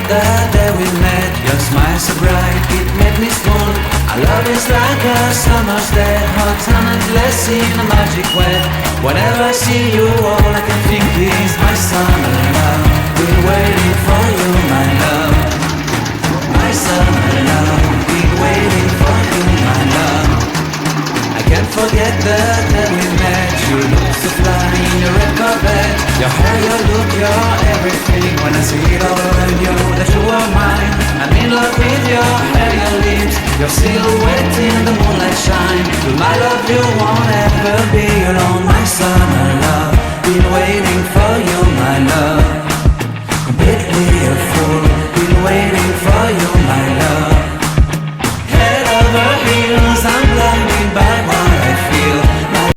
the day we met. Your smile so bright, it made me swoon. Our love is like a summer's day, hot and endless in a magic way. Whenever I see you, all I can think is my summer love. Been waiting for you, my love. My summer love. Been waiting for you, my love. I can't forget the day we met. You look so fly in your red carpet. Your hair, your look, your everything. When I see it all, I knew that you were mine. I'm in love with your hair, your lips, your silhouette in the moonlight shine. With my love you won't ever be alone. My summer love, been waiting for you, my love.